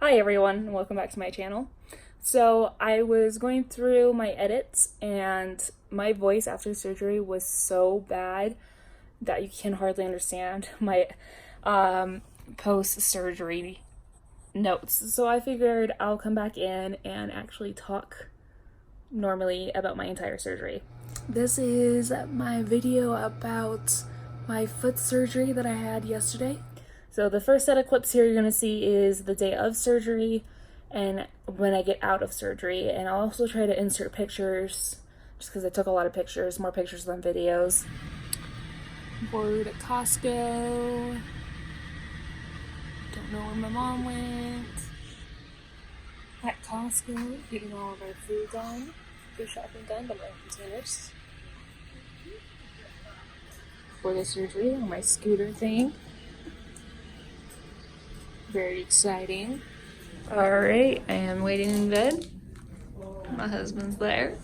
Hi everyone, and welcome back to my channel. So I was going through my edits and my voice after surgery was so bad that you can hardly understand my post-surgery notes. So I figured I'll come back in and actually talk normally about my entire surgery. This is my video about my foot surgery that I had yesterday. So the first set of clips here you're going to see is the day of surgery and when I get out of surgery. And I'll also try to insert pictures just because I took a lot of pictures, more pictures than videos. Bored at Costco. Don't know where my mom went. At Costco, getting all of our food done. Food shopping done, but my containers. For the surgery on my scooter thing. Very exciting. Alright, I am waiting in bed. My husband's there.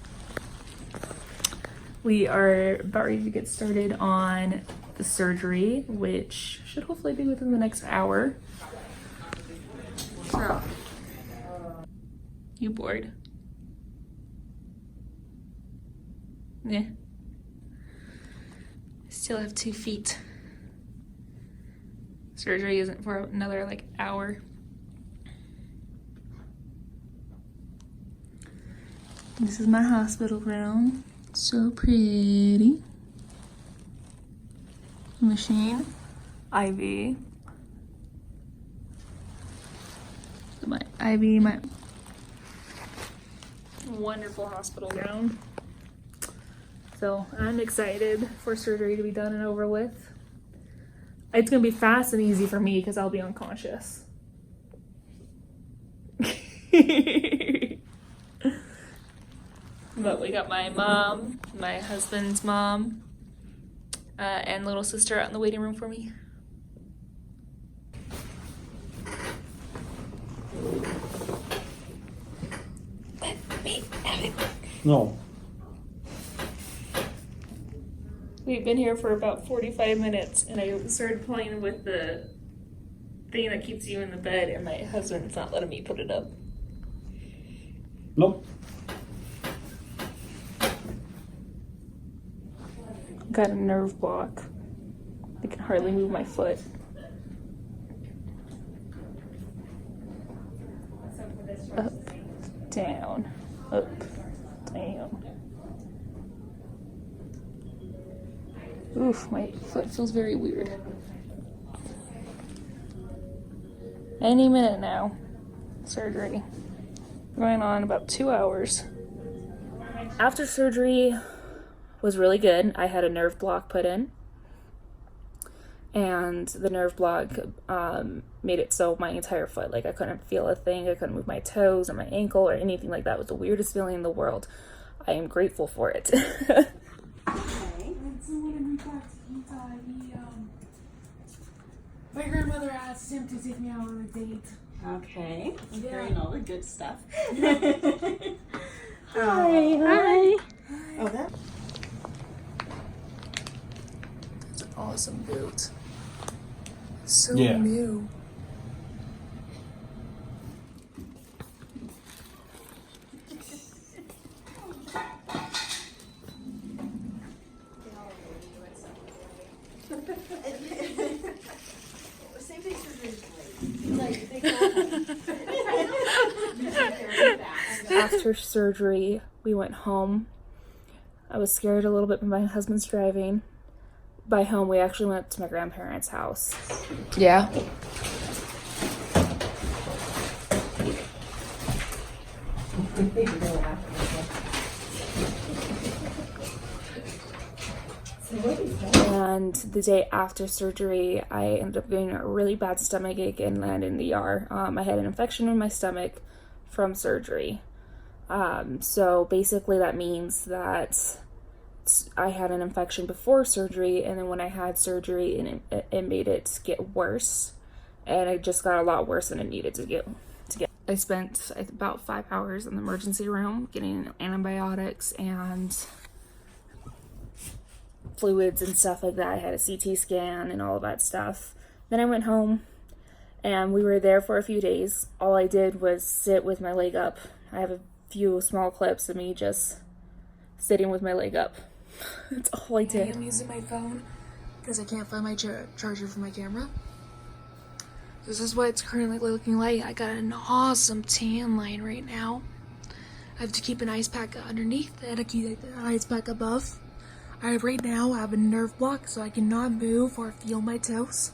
We are about ready to get started on the surgery, which should hopefully be within the next hour. So, you bored? Yeah. Still have 2 feet. Surgery isn't for another hour. This is my hospital room. So pretty. Machine. IV. My IV, my wonderful hospital gown. So I'm excited for surgery to be done and over with. It's gonna be fast and easy for me because I'll be unconscious. But we got my mom, my husband's mom, and little sister out in the waiting room for me. Let me have it. No. We've been here for about 45 minutes and I started playing with the thing that keeps you in the bed and my husband's not letting me put it up. Nope. Got a nerve block. I can hardly move my foot. Up, down, up, down. Oof, my foot feels very weird. Any minute now. Surgery. Going on about 2 hours. After surgery was really good. I had a nerve block put in. And the nerve block made it so my entire foot, I couldn't feel a thing. I couldn't move my toes or my ankle or anything like that. It was the weirdest feeling in the world. I am grateful for it. My grandmother asked him to take me out on a date. Okay, I'm Yeah. hearing all the good stuff. Hi. Oh, that. It's an awesome boot. So Yeah. new. Same face is After surgery, we went home. I was scared a little bit, but my husband's driving. By home, we actually went to my grandparents' house. Yeah. And the day after surgery, I ended up getting a really bad stomach ache and landed in the ER. I had an infection in my stomach from surgery. So basically that means that I had an infection before surgery, and then when I had surgery, it made it get worse, and it just got a lot worse than it needed to get. I spent about 5 hours in the emergency room getting antibiotics and fluids and stuff like that. I had a CT scan and all of that stuff. Then I went home And we were there for a few days. All I did was sit with my leg up. I have a few small clips of me just sitting with my leg up. That's all I did. I'm using my phone because I can't find my charger for my camera. This is what it's currently looking like. I got an awesome tan line right now. I have to keep an ice pack underneath and I keep an ice pack above. Right now I have a nerve block so I cannot move or feel my toes.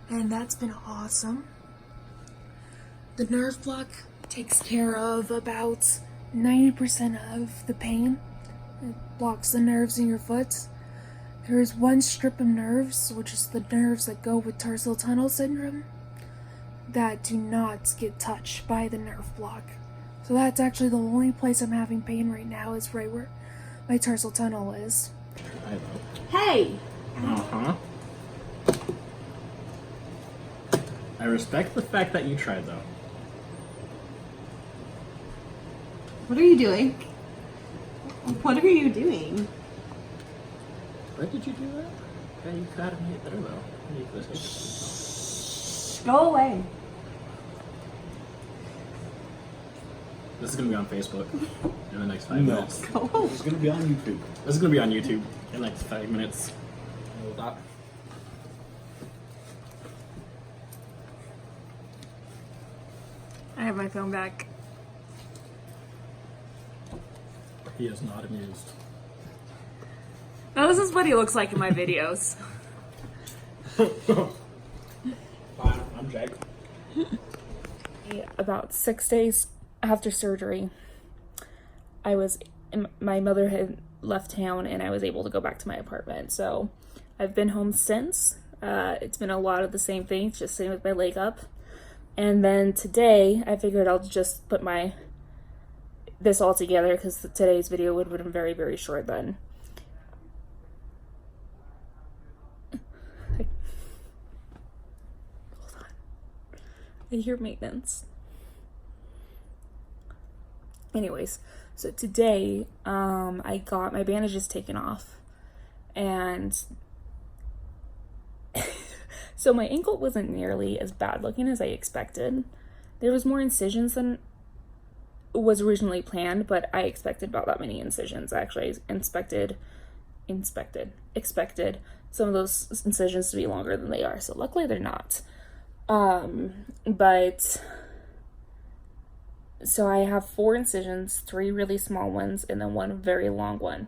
And that's been awesome. The nerve block takes care of about 90% of the pain. It blocks the nerves in your foot. There is one strip of nerves, which is the nerves that go with tarsal tunnel syndrome, that do not get touched by the nerve block. So that's actually the only place I'm having pain right now, is right where my tarsal tunnel is. Hey! Uh-huh. I respect the fact that you tried, though. What are you doing? What are you doing? Why did you do that? Yeah, you gotta make it better, though. You could say Go away. this is gonna be on Facebook in the next 5 minutes. Go away. It's gonna be on YouTube. This is gonna be on YouTube in the next 5 minutes. Stop. I have my phone back. He is not amused. Now this is what he looks like in my videos. Hi, I'm Jake. About 6 days after surgery, my mother had left town and I was able to go back to my apartment. So I've been home since. It's been a lot of the same things, just sitting with my leg up. And then today I figured I'll just put this all together because today's video would have been very, very short then. Hold on. I hear maintenance. Anyways, so today I got my bandages taken off, and so my ankle wasn't nearly as bad looking as I expected. There was more incisions than was originally planned, but I expected about that many incisions. I actually expected some of those incisions to be longer than they are, so luckily they're not. But so I have 4 incisions, 3 really small ones, and then 1 very long one.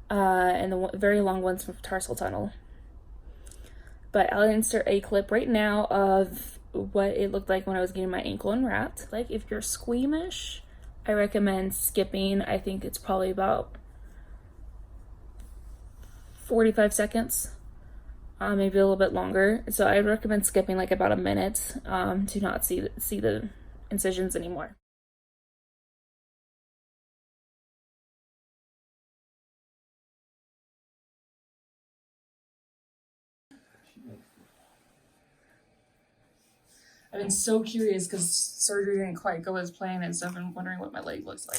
And the very long one's from tarsal tunnel. But I'll insert a clip right now of what it looked like when I was getting my ankle unwrapped. Like, if you're squeamish, I recommend skipping. I think it's probably about 45 seconds, maybe a little bit longer. So I recommend skipping like about a minute to not see the incisions anymore. I've been so curious because surgery didn't quite go as planned and stuff, and wondering what my leg looks like.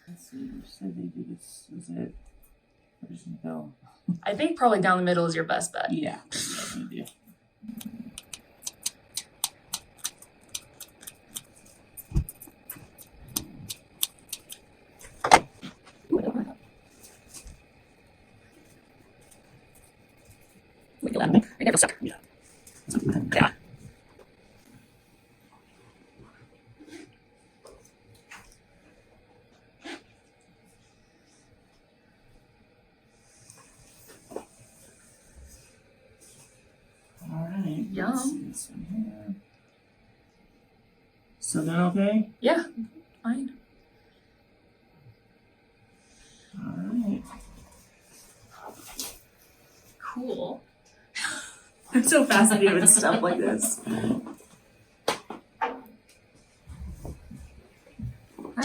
Let's see, you said they did this. Was it? Where's the bell? I think probably down the middle is your best bet. Yeah. That's an idea. Yeah. Yeah. Alright. Yum. Let's see this one here. So then okay? Yeah, fine. Alright. Cool. I'm so fascinated with stuff like this. Not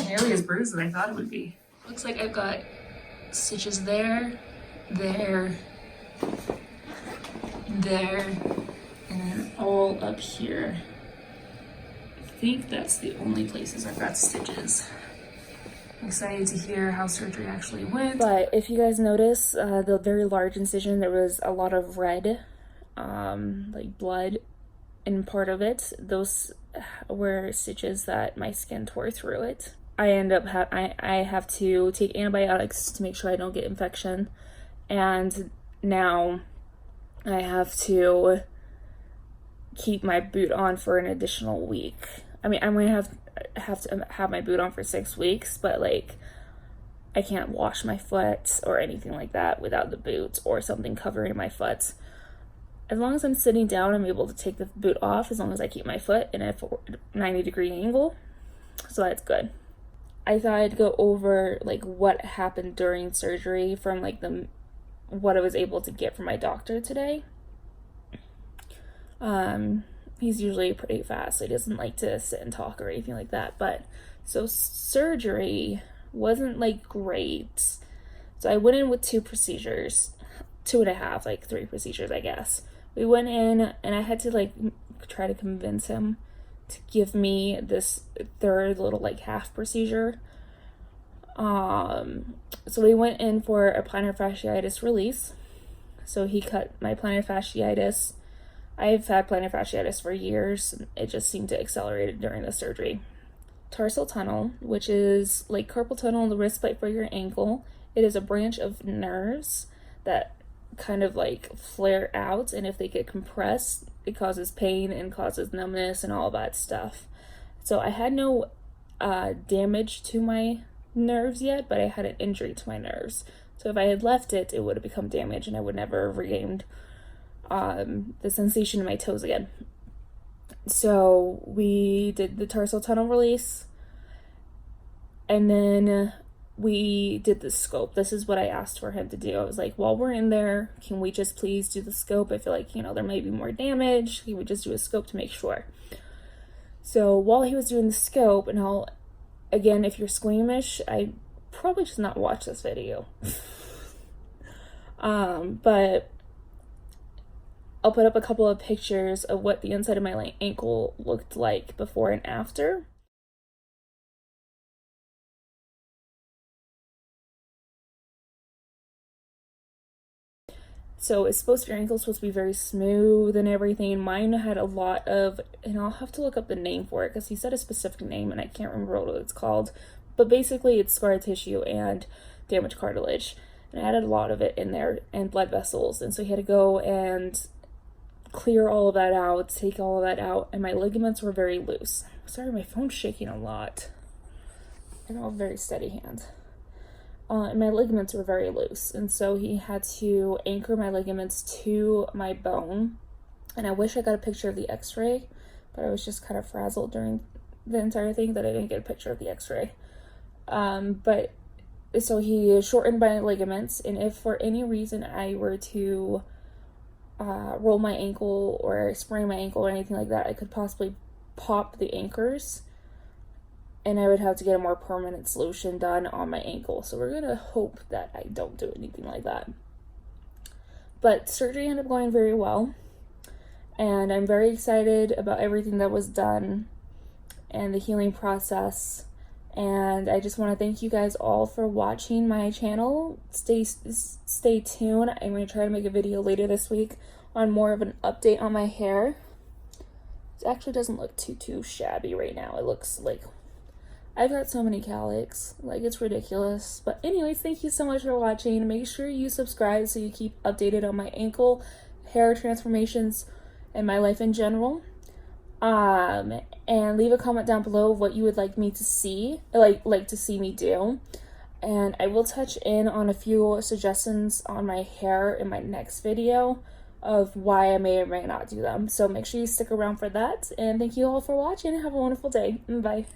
nearly as bruised as I thought it would be. Looks like I've got stitches there, there, there, and then all up here. I think that's the only places I've got stitches. I'm excited to hear how surgery actually went. But if you guys notice, the very large incision, there was a lot of red, like blood in part of it, those were stitches that my skin tore through it. I end up I have to take antibiotics to make sure I don't get infection, and now I have to keep my boot on for an additional week. I mean, I'm gonna have to have my boot on for 6 weeks, but like I can't wash my foot or anything like that without the boot or something covering my foot. As long as I'm sitting down, I'm able to take the boot off as long as I keep my foot in a 90-degree angle. So that's good. I thought I'd go over like what happened during surgery from like what I was able to get from my doctor today. He's usually pretty fast, so he doesn't like to sit and talk or anything like that. But so surgery wasn't like great. So I went in with 2 procedures, 2.5, like 3 procedures, I guess. We went in and I had to like try to convince him to give me this 3rd little like half procedure. So we went in for a plantar fasciitis release. So he cut my plantar fasciitis. I've had plantar fasciitis for years. It just seemed to accelerate it during the surgery. Tarsal tunnel, which is like carpal tunnel in the wrist plate for your ankle. It is a branch of nerves that kind of like flare out, and if they get compressed, it causes pain and causes numbness and all that stuff. So I had no damage to my nerves yet, but I had an injury to my nerves. So if I had left it, it would have become damaged and I would never have regained the sensation in my toes again. So we did the tarsal tunnel release, and then we did the scope. This is what I asked for him to do. I was like, while we're in there, can we just please do the scope? I feel like, there might be more damage. He would just do a scope to make sure. So while he was doing the scope, and again, if you're squeamish, I probably should not watch this video. But I'll put up a couple of pictures of what the inside of my ankle looked like before and after. So your ankle's supposed to be very smooth and everything. Mine had a lot of, and I'll have to look up the name for it because he said a specific name and I can't remember what it's called. But basically it's scar tissue and damaged cartilage. And I had a lot of it in there and blood vessels. And so he had to go and clear all of that out, take all of that out. And my ligaments were very loose. Sorry, my phone's shaking a lot. I don't have a very steady hand. And my ligaments were very loose, and so he had to anchor my ligaments to my bone. And I wish I got a picture of the x-ray, but I was just kind of frazzled during the entire thing that I didn't get a picture of the x-ray. But so he shortened my ligaments, and if for any reason I were to roll my ankle or sprain my ankle or anything like that, I could possibly pop the anchors, and I would have to get a more permanent solution done on my ankle. So we're going to hope that I don't do anything like that. But surgery ended up going very well. And I'm very excited about everything that was done and the healing process. And I just want to thank you guys all for watching my channel. Stay tuned. I'm going to try to make a video later this week on more of an update on my hair. It actually doesn't look too shabby right now. It looks like I've got so many cowlicks, like it's ridiculous. But anyways, thank you so much for watching. Make sure you subscribe so you keep updated on my ankle, hair transformations, and my life in general. And leave a comment down below of what you would like me to see, like to see me do. And I will touch in on a few suggestions on my hair in my next video of why I may or may not do them. So make sure you stick around for that. And thank you all for watching. Have a wonderful day. Bye.